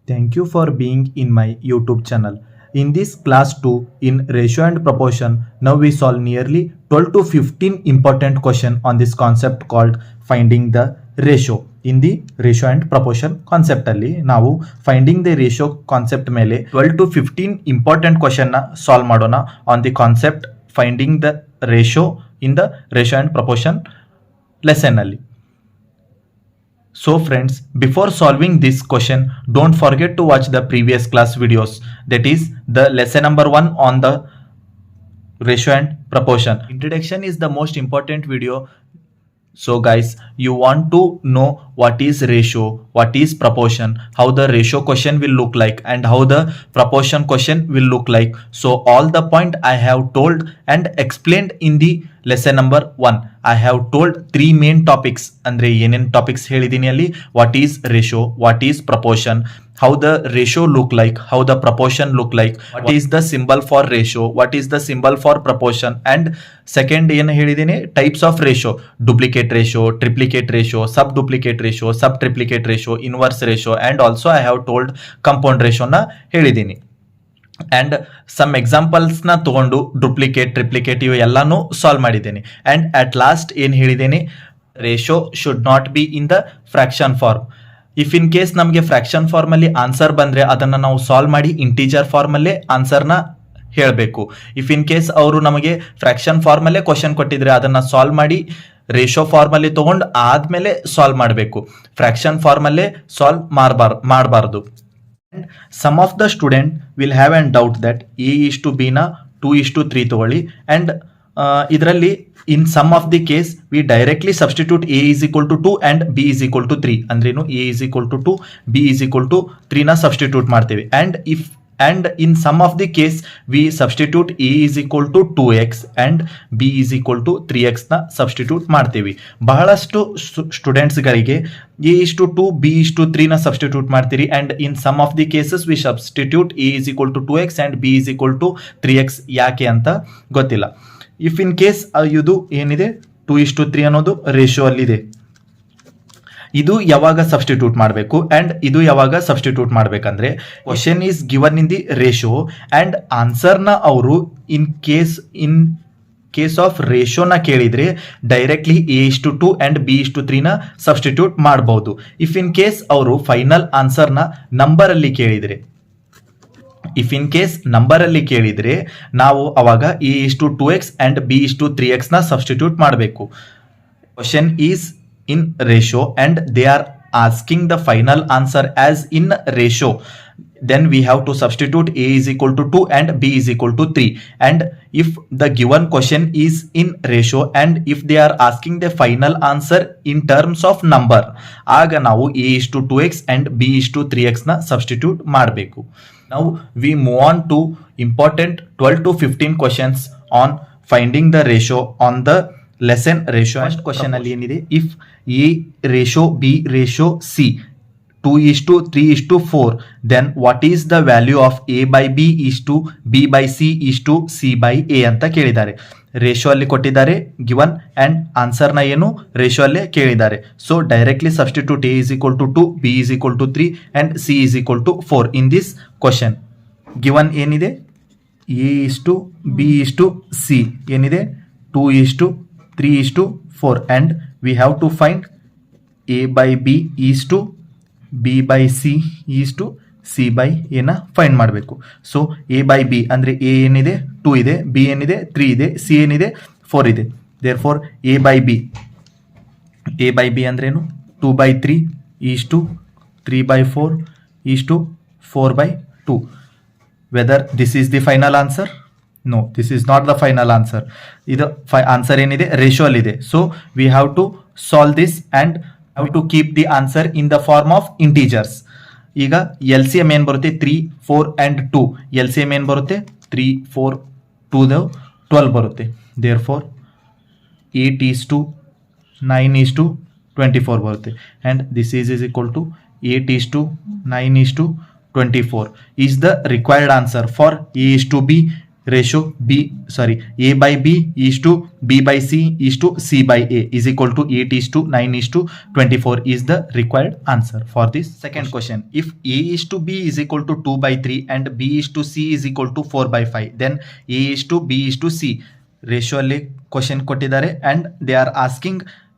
Thank you for being in my YouTube channel. In this class 2 in ratio and proportion, now we solve nearly 12 to 15 important question on this concept called finding the ratio. In the ratio and proportion concept ಅಲ್ಲಿ ನಾವು finding the ratio concept ಮೇಲೆ 12 to 15 important question ನ solve ಮಾಡೋಣ on the concept finding the ratio in the ratio and proportion lesson ಅಲ್ಲಿ. So friends, before solving this question, don't forget to watch the previous class videos. That is the lesson number 1 on the ratio and proportion. Introduction is the most important video. So guys, you want to know what is ratio, what is proportion, how the ratio question will look like and how the proportion question will look like. So all the point I have told and explained in the lesson number 1. I have told 3 main topics. Andre yenen topics helidini alli, what is ratio, what is proportion, how the ratio look like, how the proportion look like, what is the symbol for ratio, what is the symbol for proportion, and second ಏನು ಹೇಳಿದ್ದೀನಿ types of ratio, duplicate ratio, triplicate ratio, subduplicate ratio, subtriplicate ratio, inverse ratio, and also I have told compound ratio ನ ಹೇಳಿದ್ದೀನಿ. And some ಎಕ್ಸಾಂಪಲ್ಸ್ನ ತೊಗೊಂಡು duplicate triplicate ಇವು ಎಲ್ಲಾನು solve ಮಾಡಿದ್ದೇನೆ. And at last ಏನು ಹೇಳಿದ್ದೇನೆ, ratio should not be in the fraction form. If in case ನಮಗೆ fraction ಫಾರ್ಮಲ್ಲಿ ಆನ್ಸರ್ ಬಂದರೆ ಅದನ್ನು ನಾವು ಸಾಲ್ವ್ ಮಾಡಿ ಇಂಟೀಜರ್ ಫಾರ್ಮಲ್ಲೇ ಆನ್ಸರ್ನ ಹೇಳಬೇಕು. ಇಫ್ ಇನ್ ಕೇಸ್ ಅವರು ನಮಗೆ ಫ್ರಾಕ್ಷನ್ ಫಾರ್ಮಲ್ಲೇ ಕ್ವಶನ್ ಕೊಟ್ಟಿದ್ರೆ ಅದನ್ನು ಸಾಲ್ವ್ ಮಾಡಿ ರೇಷೋ ಫಾರ್ಮಲ್ಲಿ ತೊಗೊಂಡು ಆದಮೇಲೆ ಸಾಲ್ವ್ ಮಾಡಬೇಕು. ಫ್ರಾಕ್ಷನ್ ಫಾರ್ಮಲ್ಲೇ ಸಾಲ್ವ್ ಮಾಡಬಾರ್ದು. Some of the student will have a doubt that a is to b na 2 is to 3 ತಗೊಳ್ಳಿ. and ಇದರಲ್ಲಿ in some of the case we directly substitute a is equal to 2 and b is equal to 3 ಅಂದ್ರೇನು a is equal to 2 b is equal to 3 ನ substitute ಮಾಡ್ತೇವೆ. and in some of the case we substitute a is equal to 2x and b is equal to 3x ನ substitute ಮಾಡ್ತೀವಿ. ಬಹಳಷ್ಟು ಸ್ಟೂಡೆಂಟ್ಸ್ಗಳಿಗೆ a is to 2 b is to 3 ನ substitute ಮಾಡ್ತೀರಿ. and in some of the cases we substitute a is equal to 2x and b is equal to 3x. ಯಾಕೆ ಅಂತ ಗೊತ್ತಿಲ್ಲ. If in case ಇದು ಏನಿದೆ 2 is to 3 ಅನ್ನೋದು ratio ಅಲ್ಲಿದೆ, ಇದು ಯಾವಾಗ ಸಬ್ಸ್ಟಿಟ್ಯೂಟ್ ಮಾಡಬೇಕು ಅಂಡ್ ಇದು ಯಾವಾಗ ಸಬ್ಸ್ಟಿಟ್ಯೂಟ್ ಮಾಡಬೇಕಂದ್ರೆ question is given in the ratio and ಆನ್ಸರ್ನ ಅವರು ಇನ್ ಕೇಸ್ ಆಫ್ ರೇಷಿಯೋನ ಕೇಳಿದ್ರೆ directly a is to 2 and b is to 3 ನ ಸಬ್ಸ್ಟಿಟ್ಯೂಟ್ ಮಾಡಬಹುದು. ಇಫ್ ಇನ್ ಕೇಸ್ ಅವರು ಫೈನಲ್ ಆನ್ಸರ್ನ ನಂಬರಲ್ಲಿ ಕೇಳಿದ್ರೆ ನಾವು ಅವಾಗ a is to 2x and b is to 3x ನ ಸಬ್ಸ್ಟಿಟ್ಯೂಟ್ ಮಾಡಬೇಕು. Question is in ratio and they are asking the final answer as in ratio, then we have to substitute a is equal to 2 and b is equal to 3. and if the given question is in ratio and if they are asking the final answer in terms of number, ಆಗ ನಾವು a is to 2x and b is to 3x ನ substitute ಮಾಡಬೇಕು. now we move on to important 12 to 15 questions on finding the ratio on the lesson ratio. First question ಅಲ್ಲಿ ಏನಿದೆ, if a ratio b ratio c 2 is to 3 is to 4, then what is the value of a by b is to B by c is to C by a ಅಂತ ಕೇಳಿದ್ದಾರೆ. Ratio ಅಲ್ಲಿ ಕೊಟ್ಟಿದ್ದಾರೆ given and ಆನ್ಸರ್ನ ಏನು ratio ಅಲ್ಲೇ ಕೇಳಿದ್ದಾರೆ. So directly substitute a is equal to 2, b is equal to 3 and c is equal to 4 in this question. Given ಏನಿದೆ, a is to B is to c ಏನಿದೆ 2 is to 3 is to 4 and we have to find a by b is to b by c is to c by a ನ find ಮಾಡಬೇಕು. So a by b ಅಂದರೆ a ಏನಿದೆ 2 ಇದೆ, b ಏನಿದೆ 3 ಇದೆ, c ಏನಿದೆ 4 ಇದೆ. therefore a by b ಅಂದ್ರೇನು 2 by 3 is to 3 by 4 is to 4 by 2. whether this is the final answer? No, this is not the final answer. ಇದು answer ಏನಿದೆ ರೇಷಿಯೋ ಅಲ್ಲಿದೆ. So we have to solve this and have to keep the answer in the form of integers. ಈಗ L C M ಏನು ಬರುತ್ತೆ 3, 4 and 2. L C M ಏನು ಬರುತ್ತೆ 3, 4, 2 12 ಬರುತ್ತೆ. Therefore 8 is to 9 is to 24 ಬರುತ್ತೆ. and this is equal to 8 is to 9 is to 24 is the required answer for a is to b ratio A by B is to B by C is to C by A is equal to 8 is to 9 is to 24 is the required answer for this second question. If A is to B is equal to 2 by 3 and B is to C is equal to 4 by 5, then A is to B is to C ratio ಅಲ್ಲಿ question ಕೊಟ್ಟಿದ್ದಾರೆ and they are asking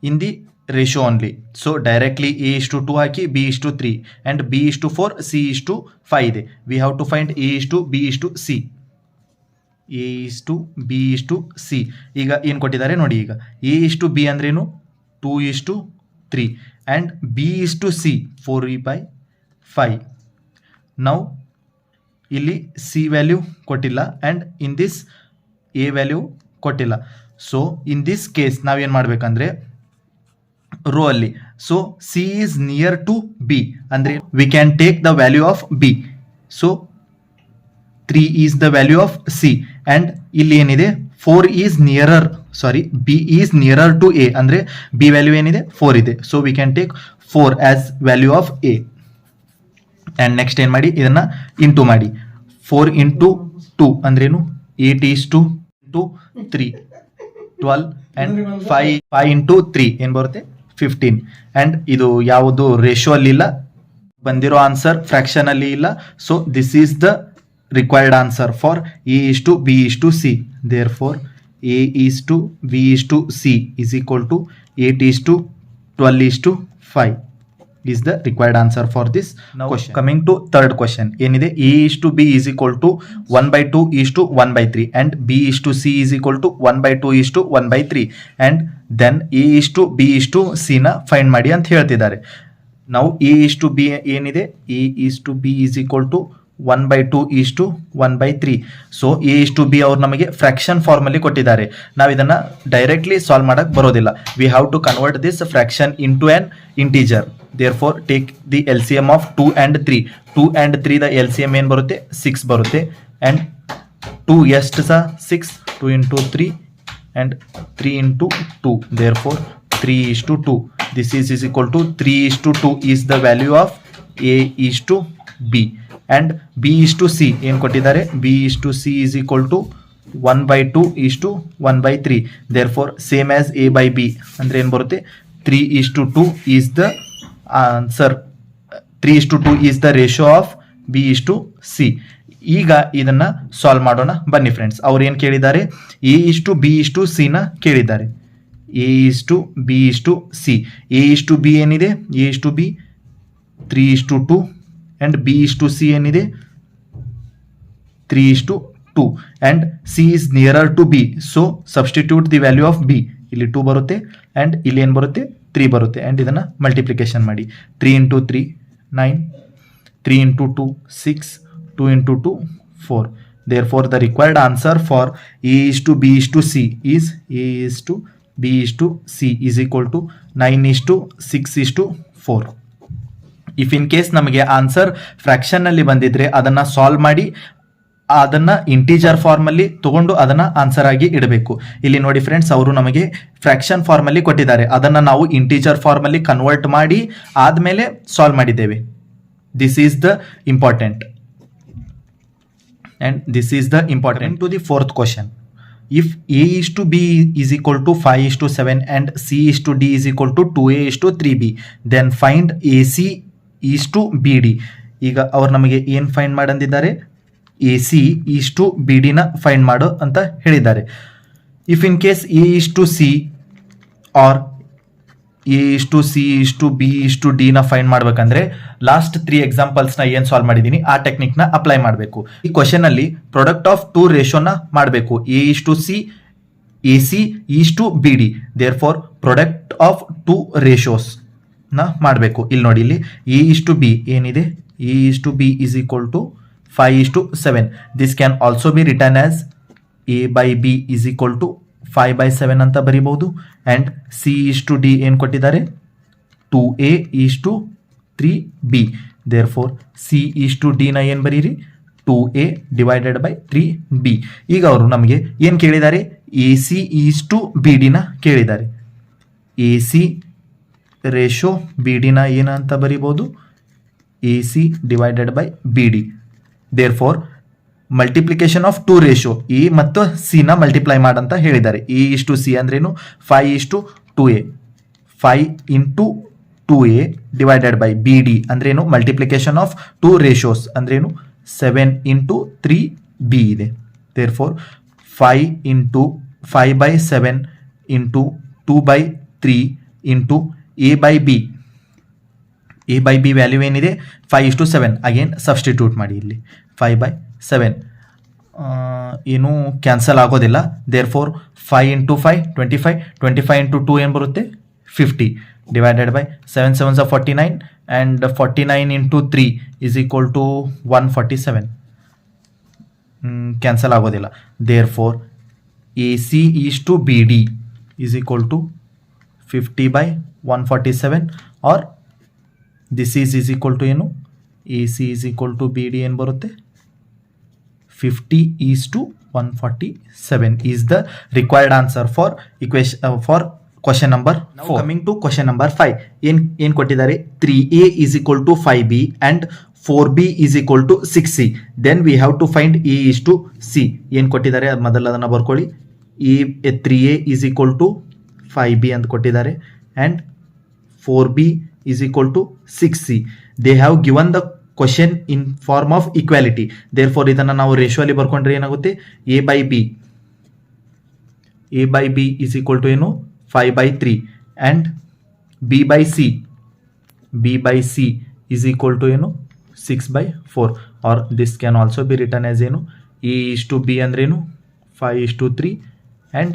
in the ratio only. So directly A is to 2 hockey B is to 3 and B is to 4 C is to 5 ಇದೆ. We have to find A is to B is to C. A is to B is to C. ಈಗ ಏನು ಕೊಟ್ಟಿದ್ದಾರೆ ನೋಡಿ. ಈಗ A is to B ಅಂದ್ರೇನು 2 is to 3 and B is to C 4 by 5. Now ಇಲ್ಲಿ C value ಕೊಟ್ಟಿಲ್ಲ and in this A value ಕೊಟ್ಟಿಲ್ಲ. So in this case ನಾವೇನು ಮಾಡಬೇಕಂದ್ರೆ ರೋ ಅಲ್ಲಿ so c is near to b ಅಂದರೆ we can take the value of b. So 3 is the value of c and ಇಲ್ಲಿ ಏನಿದೆ 4 is nearer b is nearer to a ಅಂದರೆ b value ಏನಿದೆ 4 ಇದೆ. So we can take 4 as value of a and next ಏನು ಮಾಡಿ ಇದನ್ನು into ಮಾಡಿ 4 into 2 ಅಂದ್ರೇನು 8 ಈಸ್ ಟು 3 12 and 5 into 3 ಏನು ಬರುತ್ತೆ 15 and ಇದು ಯಾವುದು ರೇಷಿಯೋ ಅಲ್ಲಿ ಇಲ್ಲ, ಬಂದಿರೋ ಆನ್ಸರ್ ಫ್ರಾಕ್ಷನ್ ಅಲ್ಲಿ ಇಲ್ಲ. So this is the required answer for A is to B is to C. Therefore A is to B is to C is equal to 8 is to 12 is to 5 is the required answer for this question. Coming to third question, ಏನಿದೆ A is to B is equal to 1 by 2 is to 1 by 3 and B is to C is equal to 1 by 2 is to 1 by 3 and then A is to B is to C ನ find ಮಾಡಿ ಅಂತ ಹೇಳ್ತಿದ್ದಾರೆ. ನಾವು A is to B ಏನಿದೆ A is to B is equal to 1 by 2 is to 1 by 3. So A is to B ಅವ್ರು ನಮಗೆ fraction ಫಾರ್ಮಲ್ಲಿ ಕೊಟ್ಟಿದ್ದಾರೆ. ನಾವು ಇದನ್ನ ಡೈರೆಕ್ಟ್ಲಿ ಸಾಲ್ವ್ ಮಾಡಕ್ ಬರೋದಿಲ್ಲ. We have to convert this fraction into an integer. Therefore take the LCM of 2 and 3. 2 and 3 the LCM ಏನು ಬರುತ್ತೆ 6 ಬರುತ್ತೆ and 2 ಎಷ್ಟು ಸಹ 6 2 into 3 and 3 into 2. Therefore 3 is to 2. This is equal to 3 is to 2 is the value of A is to B and B is to C ಏನು ಕೊಟ್ಟಿದ್ದಾರೆ B is to C is equal to 1 by 2 is to 1 by 3. Therefore same as A by B ಅಂದ್ರೆ ಏನು ಬರುತ್ತೆ 3 is to 2 is the answer. 3 is to 2 is the ratio of B is to C. ಈಗ ಇದನ್ನ solve ಮಾಡೋಣ ಬನ್ನಿ friends. ಅವ್ರು ಏನು ಕೇಳಿದ್ದಾರೆ A is to B is to C ನ ಕೇಳಿದ್ದಾರೆ. A is to B is to C. A is to B ಏನಿದೆ A is to B 3 is to 2 and B is to C ಏನಿದೆ 3 is to 2 and C is nearer to B. So substitute the value of B. ಇಲ್ಲಿ 2 ಬರುತ್ತೆ and ಇಲ್ಲಿ ಏನು ಬರುತ್ತೆ 3 ಬರುತ್ತೆ and ಇದನ್ನ multiplication ಮಾಡಿ 3 into 3 9 3 into 2 6 2 into 2 4. Therefore the required answer for A is to B is to C is A is to B is to C is equal to 9 is to 6 is to 4. If in case ನಮಗೆ answer fraction ಅಲ್ಲಿ ಬಂದಿದ್ರೆ ಅದನ್ನ solve ಮಾಡಿ ಅದನ್ನ integer form ಅಲ್ಲಿ ತಗೊಂಡು ಅದನ್ನ answer ಆಗಿ ಇಡಬೇಕು. ಇಲ್ಲಿ ನೋಡಿ ಫ್ರೆಂಡ್ಸ್ ಅವರು ನಮಗೆ ಫ್ರಾಕ್ಷನ್ ಫಾರ್ಮ್ ಅಲ್ಲಿ ಕೊಟ್ಟಿದ್ದಾರೆ, ಅದನ್ನ ನಾವು ಇಂಟೀಜರ್ ಫಾರ್ಮ್ ಅಲ್ಲಿ ಕನ್ವರ್ಟ್ ಮಾಡಿ ಆದ್ಮೇಲೆ ಸಾಲ್ವ್ ಮಾಡಿದ್ದೇವೆ. This is the important and this is the important. To the fourth question, if A is to B is equal to 5 is to 7 and C is to D is equal to 2A is to 3B, then find AC is to BD. ಈಗ ಅವ್ರು ನಮಗೆ ಏನು find ಮಾಡಂದಿದ್ದಾರೆ AC is to BD ನ find ಮಾಡು ಅಂತ ಹೇಳಿದ್ದಾರೆ. If in case A is to C or A is to C is to B is to D ನ ಫೈಂಡ್ ಮಾಡ್ಬೇಕಂದ್ರೆ ಲಾಸ್ಟ್ 3 ಎಕ್ಸಾಂಪಲ್ಸ್ ನ ಏನ್ ಸಾಲ್ವ್ ಮಾಡಿದೀನಿ ಆ ಟೆಕ್ನಿಕ್ ನ ಅಪ್ಲೈ ಮಾಡಬೇಕು. ಈ ಕ್ವಶನ್ ಅಲ್ಲಿ ಪ್ರಾಡಕ್ಟ್ ಆಫ್ 2 ರೇಷಿಯೋನ ಮಾಡಬೇಕು. A is to C AC is to BD. therefore product of 2 ratios ನ ಮಾಡಬೇಕು. ಇಲ್ಲಿ ನೋಡಿ, ಇಲ್ಲಿ A is to B ಏನಿದೆ A is to B is equal to 5 is to 7. this can also be written as A by B is equal to 5 by 7 ಅಂತ ಬರೀಬಹುದು. and C is to D ಏನು ಕೊಟ್ಟಿದ್ದಾರೆ 2A is to 3B. therefore C is to D ನ ಏನು ಬರೀರಿ 2A divided by 3B. ಈಗ ಅವರು ನಮಗೆ ಏನು ಕೇಳಿದ್ದಾರೆ AC is to BD ನ ಕೇಳಿದ್ದಾರೆ. AC ರೇಷೋ BD ನ ಏನಂತ ಬರೀಬಹುದು AC divided by BD. therefore multiplication of two ratio a ಮತ್ತು ಸಿ ನ ಮಲ್ಟಿಪ್ಲೈ ಮಾಡಂತ ಹೇಳಿದ್ದಾರೆ. ಎ ಇಷ್ಟು ಸಿ ಅಂದ್ರೇನು 5:2a 5:2a divided by b d ಅಂದ್ರೇನು ಮಲ್ಟಿಪ್ಲಿಕೇಶನ್ ಆಫ್ ಟು ರೇಷಿಯೋಸ್ ಅಂದ್ರೇನು 7:3b ಇದೆ. Therefore 5/7 into 2/3 into a by b value ಏನಿದೆ 5:7. ಅಗೇನ್ ಸಬ್ಸ್ಟಿಟ್ಯೂಟ್ ಮಾಡಿ ಇಲ್ಲಿ 5/7 ಏನು ಕ್ಯಾನ್ಸಲ್ ಆಗೋದಿಲ್ಲ. ದೇರ್ಫೋರ್ 5 ಇಂಟು 5 25 ಇಂಟು 2 ಏನು ಬರುತ್ತೆ 50 divided by 7 7s 49 and 49 into 3 is equal to 147. Cancel ಆಗೋದಿಲ್ಲ. Therefore a c is to b d is equal to 50/147 or this is equal to ಏನು a c is equal to b d ಏನು ಬರುತ್ತೆ 50:147 is the required answer for for question number 4. Coming to question number 5 ಏನು ಕೊಟ್ಟಿದ್ದಾರೆ 3a is equal to 5b and 4b is equal to 6c. Then we have to find a is to C. ಏನು ಕೊಟ್ಟಿದ್ದಾರೆ ಅದು ಮೊದಲು ಅದನ್ನು ಬರ್ಕೊಳ್ಳಿ. 3a is equal to 5b ಅಂತ ಕೊಟ್ಟಿದ್ದಾರೆ and 4b is equal to 6c. They have given the question in form of equality. Therefore ಇದನ್ನು ನಾವು ರೇಷಿಯೋ ಅಲ್ಲಿ ಬರ್ಕೊಂಡ್ರೆ ಏನಾಗುತ್ತೆ a by b is equal to ಏನು 5/3 and b by c is equal to ಏನು 6/4 or this can also be written as ಏನು a is to b ಅಂದ್ರೇನು 5:3 and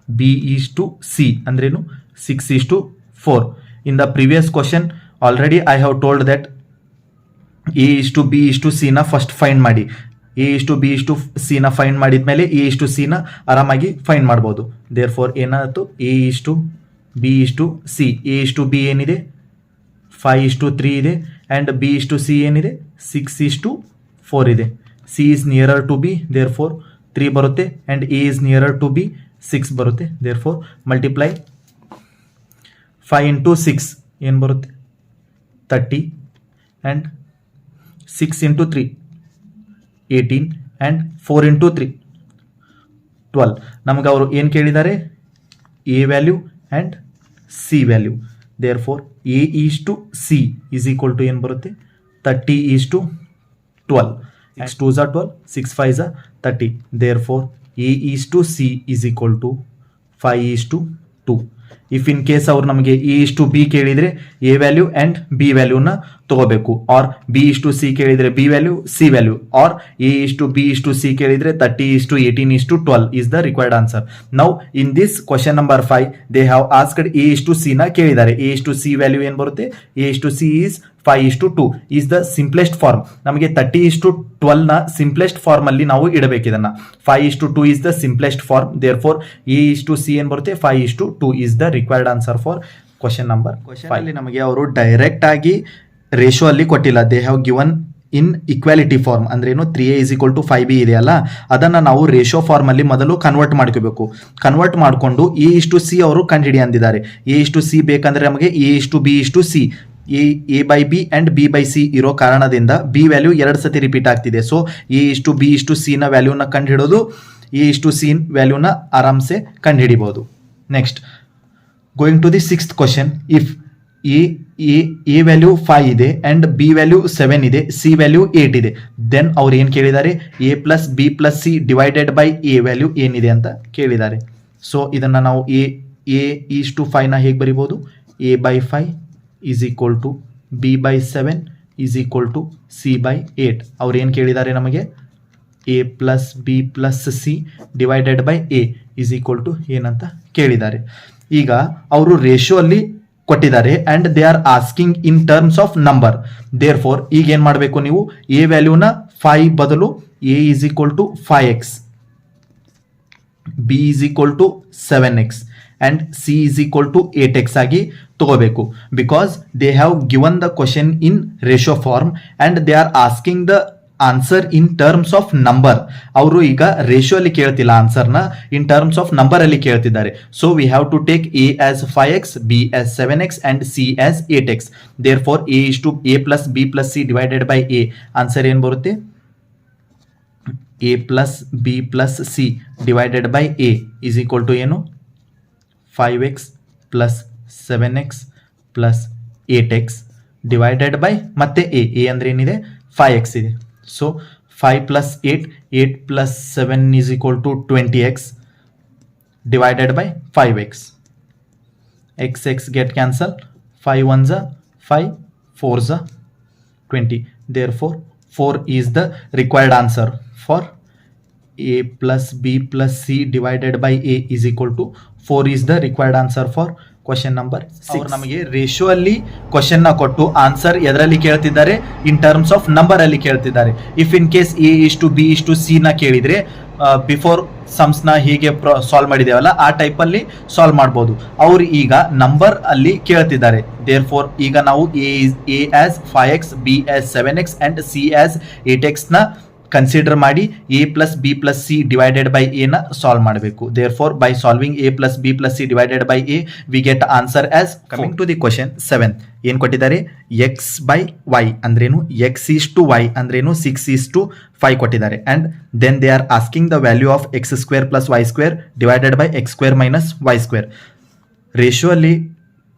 b is to c ಅಂದ್ರೇನು 6:4. In the previous question already I have told that a is to B is to C ನ first find ಮಾಡಿ. A is to B is to C ನ find ಮಾಡಿದ್ಮೇಲೆ a is to C ನ ಆರಾಮಾಗಿ find ಮಾಡ್ಬೋದು. Therefore ಏನಾಯ್ತು a is to B is to c. A is to b ಏನಿದೆ 5:3 ಇದೆ and B is to c ಏನಿದೆ 6:4 ಇದೆ. C is nearer to b therefore 3 ಬರುತ್ತೆ and a is nearer to B 6 ಬರುತ್ತೆ. There for multiply 5 into 6 ಏನು ಬರುತ್ತೆ 30 and 6 into 3 18 and 4 into 3 12. ನಮಗೆ ಅವರು ಏನು ಕೇಳಿದ್ದಾರೆ a value and c value. Therefore a is to C is equal to ಏನು ಬರುತ್ತೆ 30:12. 6 2s 12 6 5s 30. Therefore a is to C is equal to 5:2. If in case ಅವ್ರು ನಮಗೆ A is to b ಕೇಳಿದರೆ a value and b ವ್ಯಾಲ್ಯೂನ ತಗೋಬೇಕು. Or b is to c ಕೇಳಿದರೆ b value c value. Or a is to B is to c ಕೇಳಿದರೆ 30:18:12 is the required answer. Now in this question number 5 they have asked A is to C ನ ಕೇಳಿದ್ದಾರೆ. A is to C value ಏನು ಬರುತ್ತೆ ಎ is to C is 5:2 is the simplest form. ನಮಗೆ 30:12 ನ simplest form ಅಲ್ಲಿ ನಾವು ಇಡಬೇಕು ಇದನ್ನ. 5:2 is the simplest form. Therefore A is to C ಏನು ಬರುತ್ತೆ 5:2 is the required answer for question number 5. ಅಲ್ಲಿ ನಮಗೆ ಅವರು ಡೈರೆಕ್ಟ್ ಆಗಿ ರೇಷಿಯೋ ಅಲ್ಲಿ ಕೊಟ್ಟಿಲ್ಲ. They have given in equality form ಅಂದ್ರೇನು 3a is equal to 5b ಇದೆಯಲ್ಲ ಅದನ್ನು ನಾವು ರೇಷಿಯೋ ಫಾರ್ಮ್ ಅಲ್ಲಿ ಮೊದಲು ಕನ್ವರ್ಟ್ ಮಾಡ್ಕೋಬೇಕು. ಕನ್ವರ್ಟ್ ಮಾಡಿಕೊಂಡು ಎ ಇಸ್ ಟು ಸಿ ಅವರು ಕಂಡುಹಿಡಿ ಅಂದಿದ್ದಾರೆ. ಎ ಇಸ್ ಟು ಸಿ ಬೇಕಂದ್ರೆ ನಮಗೆ A is to B is to c a by b and b by c ಇರೋ ಕಾರಣದಿಂದ ಬಿ ವ್ಯಾಲ್ಯೂ 2 ಸತಿ ರಿಪೀಟ್ ಆಗ್ತಿದೆ. So a is to B is to C ನ ವ್ಯಾಲ್ಯೂನ ಕಂಡುಹಿಡೋದು ಎ ಇಸ್ ಟು ಸಿ ವ್ಯಾಲ್ಯೂನ ಆರಾಮ್ಸೆ ಕಂಡುಹಿಡಿಬಹುದು. Next going to the 6th question. If a value 5 ಇದೆ ಆ್ಯಂಡ್ ಬಿ ವ್ಯಾಲ್ಯೂ 7 ಇದೆ ಸಿ ವ್ಯಾಲ್ಯೂ 8 ಇದೆ ದೆನ್ ಅವ್ರು ಏನು ಕೇಳಿದ್ದಾರೆ A plus B plus C divided by A value ಏನಿದೆ ಅಂತ ಕೇಳಿದ್ದಾರೆ. ಸೊ ಇದನ್ನು ನಾವು ಎ ಈಸ್ ಟು 5 ನ ಹೇಗೆ ಬರಿಬೋದು A by 5 is equal to B by 7 is equal to C by 8. ಅವ್ರು ಏನು ಕೇಳಿದ್ದಾರೆ ನಮಗೆ A plus B plus C divided by A is equal to ಏನಂತ ಕೇಳಿದ್ದಾರೆ. ಈಗ ಅವರು ರೇಷಿಯೋ ಅಲ್ಲಿ ಕೊಟ್ಟಿದ್ದಾರೆ and they are asking in terms of number. Therefore ಈಗ ಏನು ಮಾಡಬೇಕು ನೀವು ಎ ವ್ಯಾಲ್ಯೂನ 5 ಬದಲು A is equal to 5x, B is equal to 7x and c is equal to 8x ಆಗಿ ತಗೋಬೇಕು. Because they have given the question in ratio form and they are asking the answer in terms of number. ಅವರು ಈಗ ratio ಅಲ್ಲಿ ಕೇಳ್ತಿಲ್ಲ ಆನ್ಸರ್ನ, in terms of number ಅಲ್ಲಿ ಕೇಳ್ತಿದ್ದಾರೆ. So we have to take A as 5x, B as 7x and C as 8x. Therefore A is to A plus B plus C divided by A answer ಏನು ಬರುತ್ತೆ a plus b plus c divided by a is equal to ಏನು 5x plus 7x plus 8x divided by ಮತ್ತೆ a ಅಂದ್ರೆ ಏನಿದೆ 5x ಇದೆ. So 5 plus 8, 8 plus 7 is equal to 20x divided by 5x. x get cancel. 5 ones are 5, 4s are 20. Therefore, 4 is the required answer for a plus b plus c divided by a is equal to 4 is the required answer for question number 6. ನಮಗೆ ratio ಅಲ್ಲಿ question ನ ಕೊಟ್ಟು answer ಎದರಲ್ಲಿ ಕೇಳ್ತಿದ್ದಾರೆ, ಇನ್ terms of number ಅಲ್ಲಿ ಕೇಳ್ತಿದ್ದಾರೆ. If in case a is to b is to c ನ ಕೇಳಿದ್ರೆ ಬಿಫೋರ್ ಸಮ್ಸ್ ನ ಹೀಗೆ ಸಾಲ್ವ್ ಮಾಡಿದೇವಲ್ಲ ಆ ಟೈಪ್ ಅಲ್ಲಿ ಸಾಲ್ವ್ ಮಾಡಬಹುದು. ಅವ್ರು ಈಗ ನಂಬರ್ ಅಲ್ಲಿ ಕೇಳ್ತಿದ್ದಾರೆ. ದೇರ್ ಫೋರ್ ಈಗ ನಾವು a as 5x, b as 7x and c as 8x ನ ಕನ್ಸಿಡರ್ ಮಾಡಿ a plus b plus c divided by a ನ ಸಾಲ್ವ್ ಮಾಡಬೇಕು. therefore by solving a plus b plus c divided by a we get answer as coming to the question 7. ಏನು ಕೊಟ್ಟಿದ್ದಾರೆ, x by y ಅಂದ್ರೇನು, x is to y ಅಂದ್ರೇನು, 6 is to 5 ಕೊಟ್ಟಿದ್ದಾರೆ. and then they are asking the value of x square plus y square divided by x square minus y square. Ratio ಅಲ್ಲಿ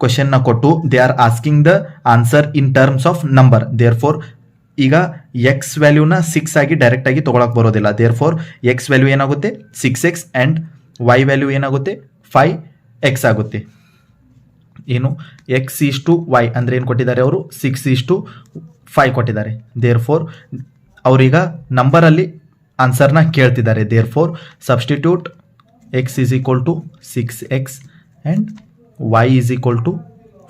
question ನ ಕೊಟ್ಟು they are asking the answer in terms of number. therefore ಈಗ X ವ್ಯಾಲ್ಯೂನ 6 ಆಗಿ direct ಆಗಿ ತಗೊಳಕ್ ಬರೋದಿಲ್ಲ. There four X value ಏನಾಗುತ್ತೆ 6x and Y value ಏನಾಗುತ್ತೆ 5x ಆಗುತ್ತೆ. ಏನು ಎಕ್ಸ್ ಈಸ್ ಟು ವೈ ಅಂದ್ರೆ ಏನು ಕೊಟ್ಟಿದ್ದಾರೆ ಅವರು 6 ಈಸ್ ಟು 5 ಕೊಟ್ಟಿದ್ದಾರೆ. ದೇರ್ ಫೋರ್ ಅವ್ರೀಗ ನಂಬರಲ್ಲಿ ಆನ್ಸರ್ನ ಕೇಳ್ತಿದ್ದಾರೆ. Therefore substitute X is equal to 6x and Y is equal to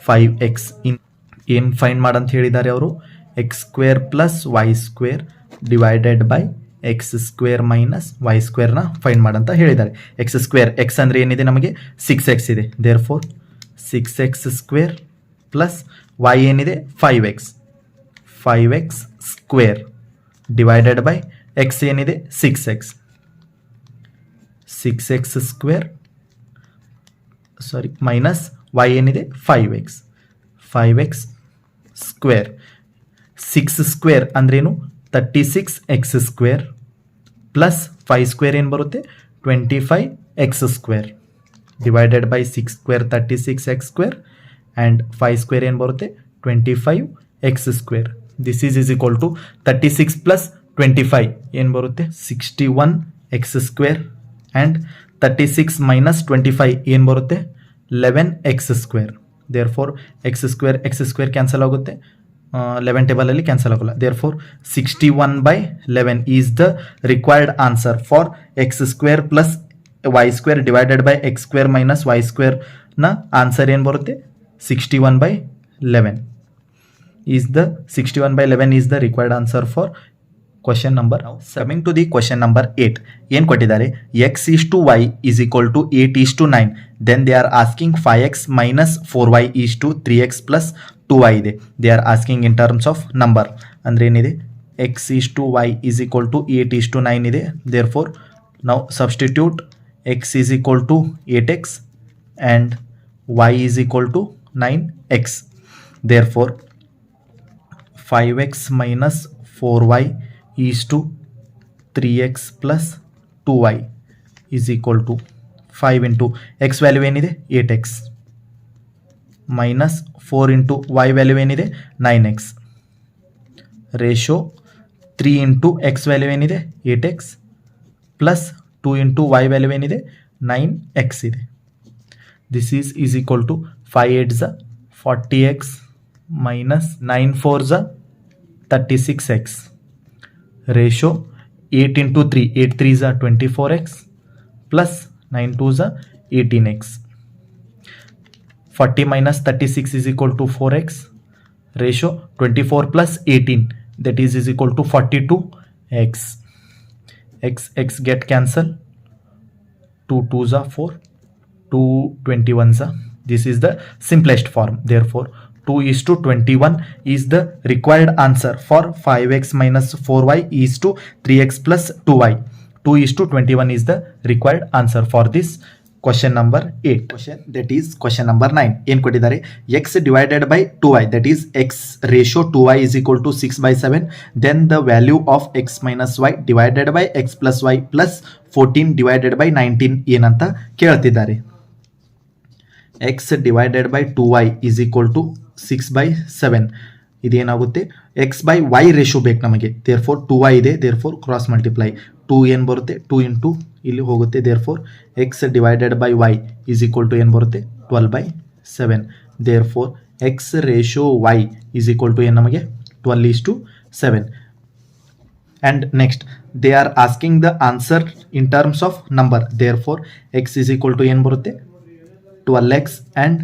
5x. ಏನು ಫೈಂಡ್ ಮಾಡಂತ ಹೇಳಿದ್ದಾರೆ ಅವರು, x square plus y square divided by x square minus y square ನ find ಮಾಡಂತ ಹೇಳಿದ್ದಾರೆ. x square x ಅಂದ್ರೆ ಏನಿದೆ ನಮಗೆ 6x ಇದೆ. therefore 6x square plus y ಏನಿದೆ 5x, 5x square divided by x ಏನಿದೆ 6x, 6x square minus y ಏನಿದೆ 5x, 5x square. 6 ಸ್ಕ್ವೇರ್ ಅಂದ್ರೇನು 36x ಸ್ಕ್ವೇರ್ ಪ್ಲಸ್ 5 ಸ್ಕ್ವೇರ್ ಏನು ಬರುತ್ತೆ 25x square divided by 6 square 36x square and 5 square ಏನು ಬರುತ್ತೆ 25x square. This is equal to 36 plus 25 ಏನು ಬರುತ್ತೆ 61x square and 36 minus 25 ಏನು ಬರುತ್ತೆ 11x square. Therefore x square cancel ಆಗುತ್ತೆ, 11 table ಅಲ್ಲಿ ಕ್ಯಾನ್ಸಲ್ ಆಗೋಲ್ಲ. Therefore 61/11 is the required answer for X square plus Y square divided by X square minus Y square ನ answer ಏನು ಬರುತ್ತೆ 61/11 is the 61/11 is the required answer for question number. Coming to the question number 8. ಏನು ಕೊಟ್ಟಿದ್ದಾರೆ, x is to y is equal to 8 is to 9. Then they are asking 5x minus 4y is to 3x plus 2y ಇದೆ. They are asking in terms of number ಅಂದ್ರೆ ಏನಿದೆ x is to y is equal to 8 is to 9 ಇದೆ. Therefore ನಾವು substitute x is equal to 8x and y is equal to 9x. Therefore 5x minus 4y is to 3x plus 2y is equal to 5 into x value ಏನಿದೆ 8x minus 4 into y value ಏನಿದೆ 9x ratio 3 into x value ಏನಿದೆ 8x plus 2 into y value ಏನಿದೆ 9x ಇದೆ. this is equal to 5 8s 40x minus 9 4s 36x. ratio 8 into 3, 8 3s are 24x plus 9 2s are 18x. 40 minus 36 is equal to 4x. ratio 24 plus 18 that is equal to 42x. x get cancel. 2 2s are 4, 2 21s are. This is the simplest form. Therefore 2 is to 21 is the required answer for 5x minus 4y is to 3x plus 2y. 2 is to 21 is the required answer for this question number 8 question that is question number 9 ಏನು ಕೊಟ್ಟಿದ್ದಾರೆ x divided by 2y that is x ratio 2y is equal to 6/7 then the value of x minus y divided by x plus y plus 14 divided by 19 ಏನಂತ ಕೇಳ್ತಿದ್ದಾರೆ x divided by 2y is equal to 6/7 ಇದೇನಾಗುತ್ತೆ x by y ratio ಬೇಕು ನಮಗೆ therefore 2y ಇದೆ therefore cross multiply 2 ಏನು ಬರುತ್ತೆ 2 into ಇಲ್ಲಿ ಹೋಗುತ್ತೆ therefore x divided by y is equal to ಏನು ಬರುತ್ತೆ 12/7 therefore x ratio y is equal to ಏನು ನಮಗೆ 12:7 and next they are asking the answer in terms of number therefore x is equal to ಏನು ಬರುತ್ತೆ 12x and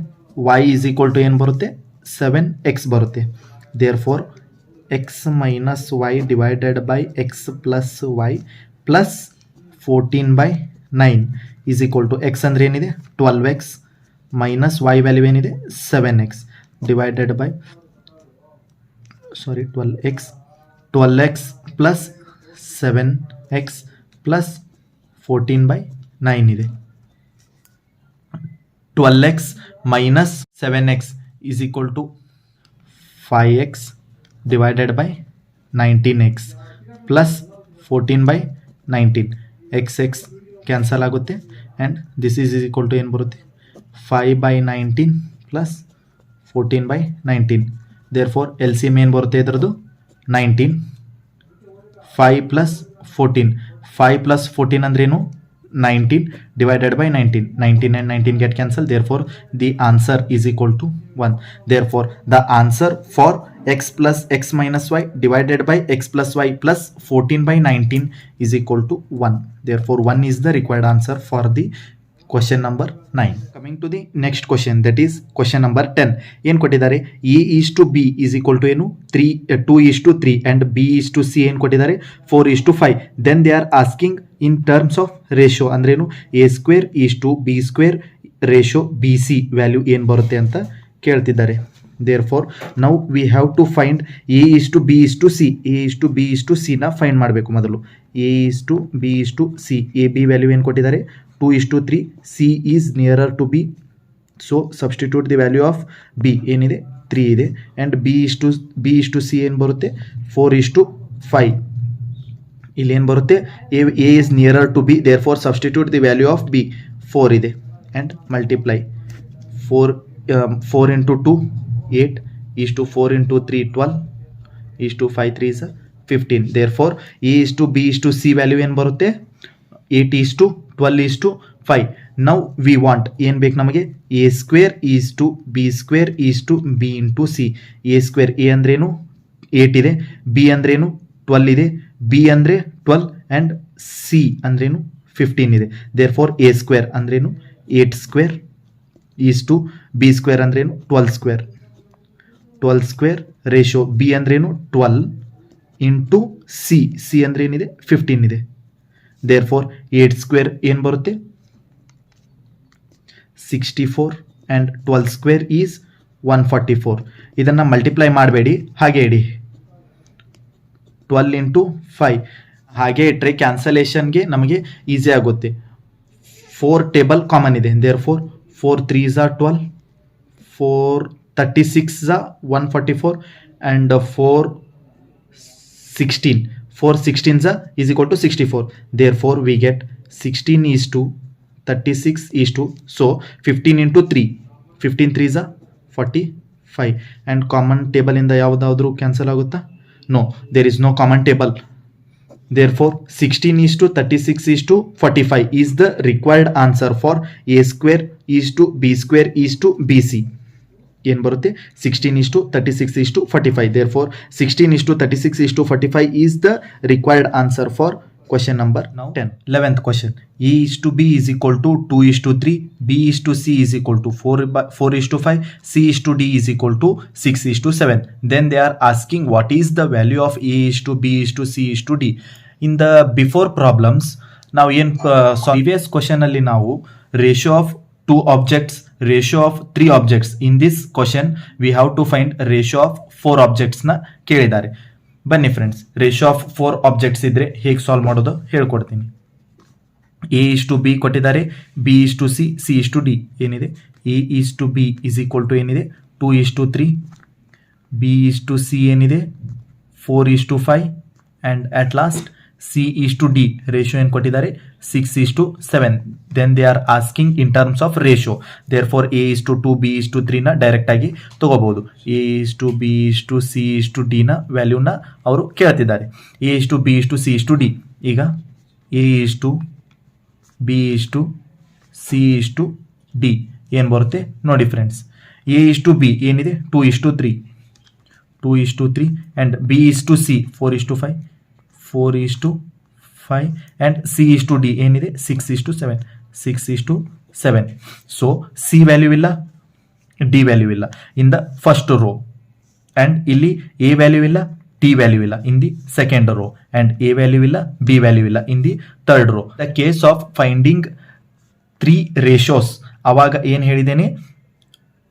y is equal to ಏನು ಬರುತ್ತೆ 7x ಬರುತ್ತೆ therefore x minus y divided by x plus y plus 14/9 is equal to x ಅಂದ್ರೆ ಏನಿದೆ 12x minus y value ಏನಿದೆ 7x divided by 12x plus 7x plus 14/9 ಇದೆ 12x minus 7x is equal to 5x divided by 19x plus 14/19 x cancel ಆಗುತ್ತೆ and this is equal to ಏನು ಬರುತ್ತೆ 5/19 plus 14/19 therefore LCM ಏನು ಬರುತ್ತೆ ಇದರದು 19 5 plus 14 ಅಂದ್ರೇನು 19 divided by 19 and 19 get cancelled therefore the answer is equal to 1 therefore the answer for x plus x minus y divided by x plus y plus 14/19 is equal to 1 therefore 1 is the required answer for the question number 9 coming to the next question that is question number 10 ಏನು ಕೊಟ್ಟಿದ್ದಾರೆ a is to b is equal to ಏನು 2 is to 3 and b is to c ಏನು ಕೊಟ್ಟಿದ್ದಾರೆ 4 is to 5 then they are asking in terms of ratio ಅಂದ್ರೇನು a square is to b square ratio bc value ಏನು ಬರುತ್ತೆ ಅಂತ ಕೇಳ್ತಿದ್ದಾರೆ therefore now we have to find a is to b is to c a is to b is to c ನ find ಮಾಡಬೇಕು ಮೊದಲು a is to b is to c a b value ಏನು ಕೊಟ್ಟಿದ್ದಾರೆ 2 is to 3 c is nearer to b so substitute the value of b ಏನಿದೆ 3 ಇದೆ and b is to c ಏನು ಬರುತ್ತೆ 4 is to 5 ಇಲ್ಲಿ ಏನು ಬರುತ್ತೆ a is nearer to b therefore substitute the value of b 4 ಇದೆ and multiply 4 into 2 8 is to 4 into 3 12 is to 5 3 is 15 therefore a is to b is to c value ಏನು ಬರುತ್ತೆ 8 is to 12 is to 5 now we want ಏನು ಬೇಕು ನಮಗೆ a square is to b square is to b into c a square a ಅಂದ್ರೇನು 8 ಇದೆ b ಅಂದ್ರೇನು 12 ಇದೆ b ಅಂದ್ರೆ 12 and c ಅಂದ್ರೇನು 15 ಇದೆ therefore a square ಅಂದ್ರೇನು 8 square is to b square ಅಂದ್ರೇನು 12 square ರೇಷಿಯೋ b ಅಂದ್ರೇನು 12 into c ಅಂದ್ರೆ ಏನಿದೆ 15 ಇದೆ therefore 8 square ಏನು ಬರುತ್ತೆ 64 and 12 square is 144 ಇದನ್ನ ಮಲ್ಟಿಪ್ಲೈ ಮಾಡಬೇಡಿ ಹಾಗೆ ಇಡಿ 12 into 5 ಹಾಗೆ ಇಟ್ಟರೆ ಕ್ಯಾನ್ಸಲೇಷನ್ಗೆ ನಮಗೆ ಈಸಿ ಆಗುತ್ತೆ 4 ಟೇಬಲ್ ಕಾಮನ್ ಇದೆ therefore 4 3s are 12 4 36s are 144 and 4 16s are is equal to 64 therefore we get 16 is to 36 is to so 15 into 3 15 3s are 45 and common table ಇಂದ ಯಾವುದಾದರೂ ಕ್ಯಾನ್ಸಲ್ ಆಗುತ್ತಾ no there is no common table therefore 16 is to 36 is to 45 is the required answer for a square is to b square is to bc ಏನು ಬರುತ್ತೆ 16 is to 36 is to 45 therefore 16 is to 36 is to 45 is the required answer for question number now 10 11th question a is to b is equal to 2 is to 3 b is to c is equal to 4 is to 5 c is to d is equal to 6 is to 7 then they are asking what is the value of a is to b is to c is to d in the before problems now in previous question alli ನಾವು ratio of 2 objects ratio of 3 objects in this question we have to find ratio of 4 objects ನ ಕೇಳಿದ್ದಾರೆ ಬನ್ನಿ friends ratio of 4 objects ಇದ್ರೆ ಹೇಗೆ solve ಮಾಡೋದು ಹೇಳ್ಕೊಡ್ತೀನಿ a is to b ಕೊಟ್ಟಿದ್ದಾರೆ, b is to C, C is to D ಏನಿದೆ, a is to B is equal to ಏನಿದೆ 2:3, ಬಿ ಇಸ್ ಟು ಸಿ ಏನಿದೆ 4:5 and at last c is to d ratio ಏನು ಕೊಟ್ಟಿದ್ದಾರೆ 6:7. Then they are asking in terms of ratio. Therefore A is to 2, b is to 3ನ ಡೈರೆಕ್ಟಾಗಿ ತೊಗೋಬಹುದು. A is to B is to C is to ಡಿನ ವ್ಯಾಲ್ಯೂನ ಅವರು ಕೇಳ್ತಿದ್ದಾರೆ. A is to B is to C is to d. ಈಗ a is to B is to C is to d ಏನು ಬರುತ್ತೆ ನೋಡಿ friends. A is to b ಏನಿದೆ 2:3 and B is to c 4:5 and C is to D ಏನಿದೆ 6:7. So c value ಇಲ್ಲ, d value ಇಲ್ಲ in the first row, and ಇಲ್ಲಿ a value ಇಲ್ಲ, t value ಇಲ್ಲ in the second row, and A value ಇಲ್ಲ, B value ಇಲ್ಲ in the third row. The case of finding 3 ratios ಅವಾಗ ಏನು ಹೇಳಿದ್ದೇನೆ,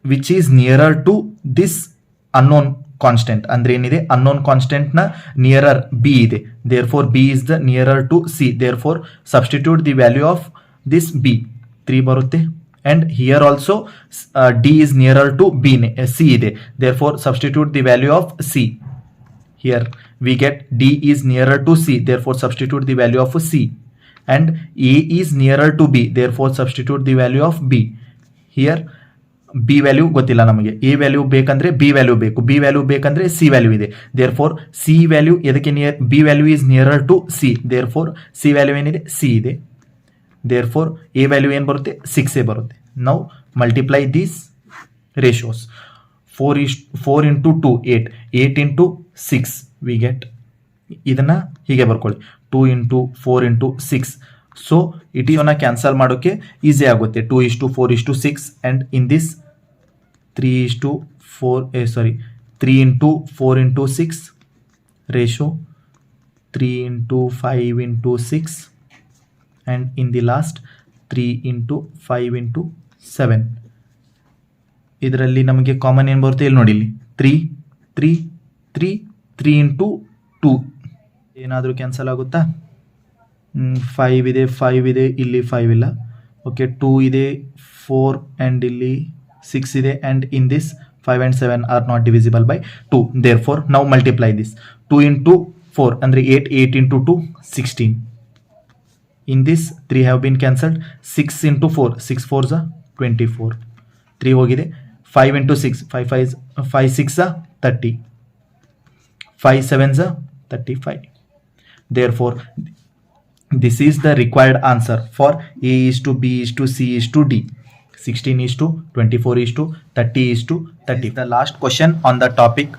which is nearer to this unknown constant. ಅಂದ್ರೆ ಏನಿದೆ, ಅನ್ನೋನ್ ಕಾನ್ಸ್ಟೆಂಟ್ ನ ನಿಯರರ್ ಬಿ ಇದೆ, therefore B is the nearer to C, therefore substitute the value of this B 3 ಬರುತ್ತೆ. And here also D is nearer to B C ಇದೆ, therefore substitute the value of C. Here we get D is nearer to C, therefore substitute the value of C, and A is nearer to B, therefore substitute the value of B. Here B value ಗೊತ್ತಿಲ್ಲ ನಮಗೆ, A value ಬೇಕಂದ್ರೆ B value ಬೇಕು, B value ಬೇಕಂದ್ರೆ C value ಇದೆ, therefore C value ಎದಕ್ಕೆ near, B value is nearer to C, therefore C value ಏನಿದೆ C ಇದೆ, therefore A value ಏನು ಬರುತ್ತೆ 6 ಬರುತ್ತೆ. Now multiply these ratios. 4 into 2 8 into 6 we get, ಇದನ್ನ ಹೀಗೆ ಬರ್ಕೊಳ್ಳಿ 2 into 4 into 6. So it is cancel ಮಾಡೋಕೆ ಈಸಿ ಆಗುತ್ತೆ. 2:4:6 and in this 3 into 4 into 6 ratio 3 into 5 into 6 and in the last 3 into 5 into 7. ಇದರಲ್ಲಿ ನಮಗೆ ಕಾಮನ್ ಏನು ಬರುತ್ತೆ ಇಲ್ಲಿ ನೋಡಿ, ಇಲ್ಲಿ 3 into 2 ಏನಾದರೂ ಕ್ಯಾನ್ಸಲ್ ಆಗುತ್ತಾ? 5 ಇದೆ, ಇಲ್ಲಿ 5 ಇಲ್ಲ. ಓಕೆ, 2 ಇದೆ, 4 ಆ್ಯಂಡ್ ಇಲ್ಲಿ 6 ಇದೆ, and in this 5 and 7 are not divisible by 2. Therefore ನಾವು ಮಲ್ಟಿಪ್ಲೈ ದಿಸ್ 2 into 4 ಅಂದರೆ 8 into 2 16. In this 3 have been cancelled. 6 into 4 6 4s 24, 3 ಹೋಗಿದೆ. 5 into 6 5 6 30, 5 7s 35. Therefore this is the required answer for A is to B is to C is to D. 16 is to 24 is to 30 is to 30. The last question on the topic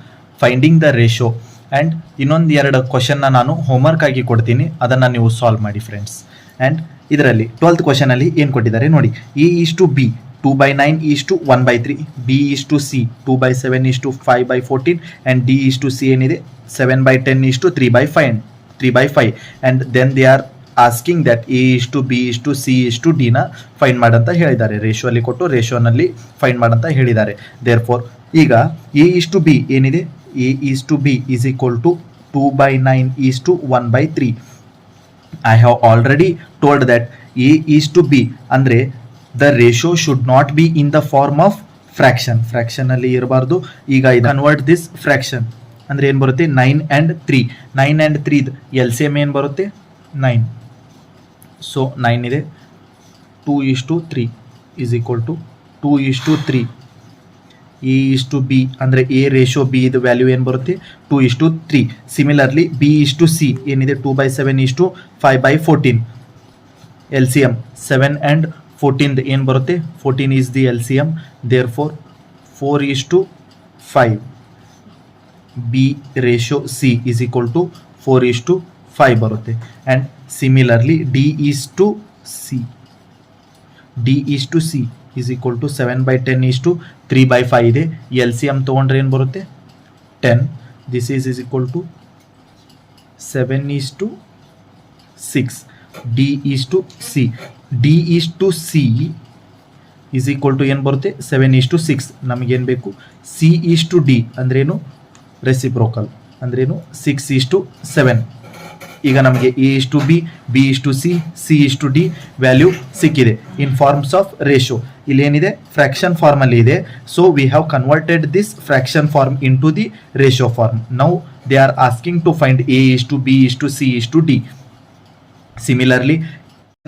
finding the ratio. And ಇನ್ನೊಂದು 2 ಕ್ವಶನ್ನ ನಾನು homework ಆಗಿ ಕೊಡ್ತೀನಿ, ಅದನ್ನು ನೀವು solve ಮಾಡಿ friends. And ಇದರಲ್ಲಿ 12th ಕ್ವಶನಲ್ಲಿ ಏನು ಕೊಟ್ಟಿದ್ದಾರೆ ನೋಡಿ, A is to B 2/9 is to 1/3, B is to C 2/7 is to 5/14, and D is to C ಏನಿದೆ 7/10 is to 3/5. And then they are asking that A is to B is to C is to D ನ find ಮಾಡಂತ ಹೇಳಿದ್ದಾರೆ. Ratio ಅಲ್ಲಿ ಕೊಟ್ಟು ರೇಷಿಯೋನಲ್ಲಿ find ಮಾಡಂತ ಹೇಳಿದ್ದಾರೆ. There four ಈಗ A is to B ಏನಿದೆ, A is to B is equal to 2/9 is to 1/3. I have already told that A is to B ಅಂದರೆ the ratio should not be in the form of fraction. Fraction ಅಲ್ಲಿ ಇರಬಾರ್ದು. ಈಗ ಇದು convert this fraction ಅಂದ್ರೆ ಏನು ಬರುತ್ತೆ 9 and 3. 9 and 3 LCM ಏನು ಬರುತ್ತೆ 9. ಸೊ 9 ಇದೆ, 2:3 is equal to 2:3. A is to B ಅಂದರೆ A ರೇಷಿಯೋ B ಇದು ವ್ಯಾಲ್ಯೂ ಏನು ಬರುತ್ತೆ 2:3. Similarly B is to C ಏನಿದೆ 2/7 is to 5/14. LCM 7 and 14 ಏನು ಬರುತ್ತೆ 14 is the LCM. therefore 4:5. B ratio C is equal to 4:5 ಬರುತ್ತೆ. and similarly D is to C is equal to 7/10 is to 3/5 ಇದೆ. LCM ತೊಗೊಂಡ್ರೆ ಏನು ಬರುತ್ತೆ 10. this is equal to 7:6. D is to C. D is to C is equal to ಏನು ಬರುತ್ತೆ 7:6. ನಮಗೇನು ಬೇಕು C is to D ಅಂದ್ರೇನು reciprocal ಅಂದ್ರೇನು 6:7. ಈಗ ನಮಗೆ A is to B, B is to C, C is to D value ಸಿಕ್ಕಿದೆ in forms of ratio. ಇಲ್ಲಿ ಏನಿದೆ ಫ್ರಾಕ್ಷನ್ ಫಾರ್ಮ್ ಅಲ್ಲಿ ಇದೆ. So we have converted this fraction form into the ratio form. Now they are asking to find A is to B is to C is to D. Similarly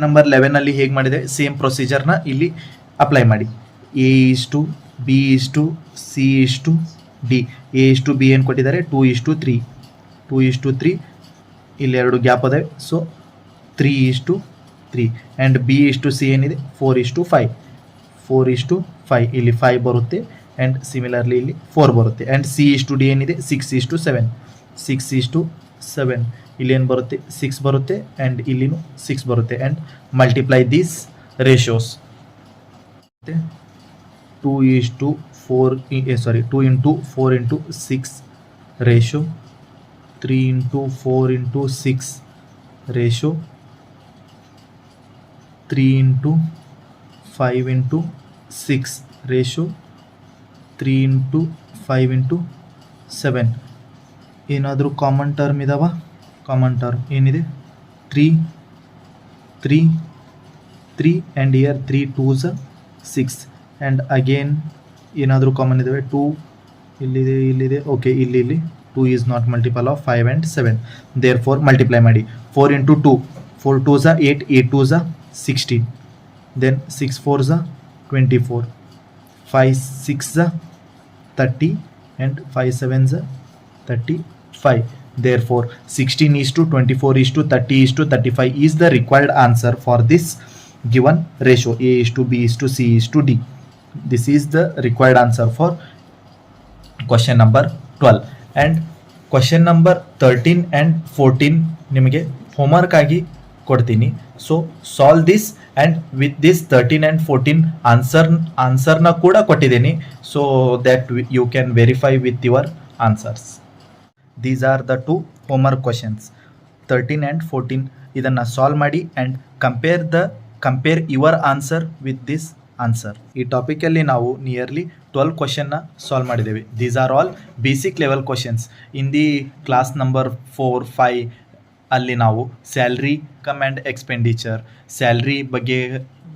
number 11 ಅಲ್ಲಿ ಹೇಗೆ ಮಾಡಿದೆ same ಪ್ರೊಸೀಜರ್ನ ಇಲ್ಲಿ apply ಮಾಡಿ. A is to B is to C is to D. A is to B ಏನು ಕೊಟ್ಟಿದ್ದಾರೆ 2:3, 2:3 ಇಲ್ಲಿ 2 gap ಅದಾವೆ. So 3:3 and B is to c ಏನಿದೆ 4:5, 4:5 ಇಲ್ಲಿ 5 ಬರುತ್ತೆ ಆ್ಯಂಡ್ ಸಿಮಿಲರ್ಲಿ ಇಲ್ಲಿ 4 ಬರುತ್ತೆ. And C is to D ಏನಿದೆ 6:7, 6:7 ಇಲ್ಲಿ ಏನು ಬರುತ್ತೆ 6 ಬರುತ್ತೆ ಆ್ಯಂಡ್ ಇಲ್ಲಿನೂ 6 ಬರುತ್ತೆ. And multiply these ratios. 2:4 2 into 4 into 6 ratio, 3 into 4 into 6 ratio, 3 into 5 into 6 ratio, 3 into 5 into 7. ಏನಾದರೂ ಕಾಮನ್ ಟರ್ಮ್ ಇದಾವ? ಕಾಮನ್ ಟರ್ಮ್ ಏನಿದೆ 3 and here 3 2s 6 and again ಏನಾದರೂ ಕಾಮನ್ ಇದ್ದಾವೆ 2 ಇಲ್ಲಿದೆ ಓಕೆ. ಇಲ್ಲಿ 2 is not multiple of 5 and 7. Therefore multiply ಮಾಡಿ. 4 into 2, 4 2s 8, 8 2s 16, then 6 4s 24, 5 6s 30 and 5 7s 35. Therefore 16 is to 24 is to 30 is to 35 is the required answer for this given ratio. A is to B is to C is to D. This is the required answer for question number 12. And question number 13 and 14 ನಿಮಗೆ homework ಆಗಿ ಕೊಡ್ತೀನಿ. So solve this and with this 13 and 14 ಆನ್ಸರ್ನ ಕೂಡ ಕೊಟ್ಟಿದ್ದೀನಿ. So that you can verify with your answers. These are the 2 homework questions 13 and 14. ಇದನ್ನು solve ಮಾಡಿ and compare your answer with this answer. ಈ ಟಾಪಿಕಲ್ಲಿ ನಾವು ನಿಯರ್ಲಿ 12 ಕ್ವಶನ್ನ ಸಾಲ್ವ್ ಮಾಡಿದ್ದೇವೆ. These are all basic level questions. In the class number 4 5 ಅಲ್ಲಿ ನಾವು salary come and expenditure, salary ಬಗ್ಗೆ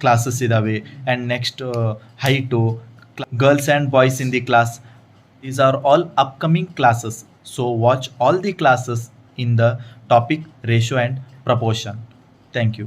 classes ಇದ್ದಾವೆ. And next height, girls and boys in the class. These are all upcoming classes. So watch all the classes in the topic ratio and proportion. Thank you.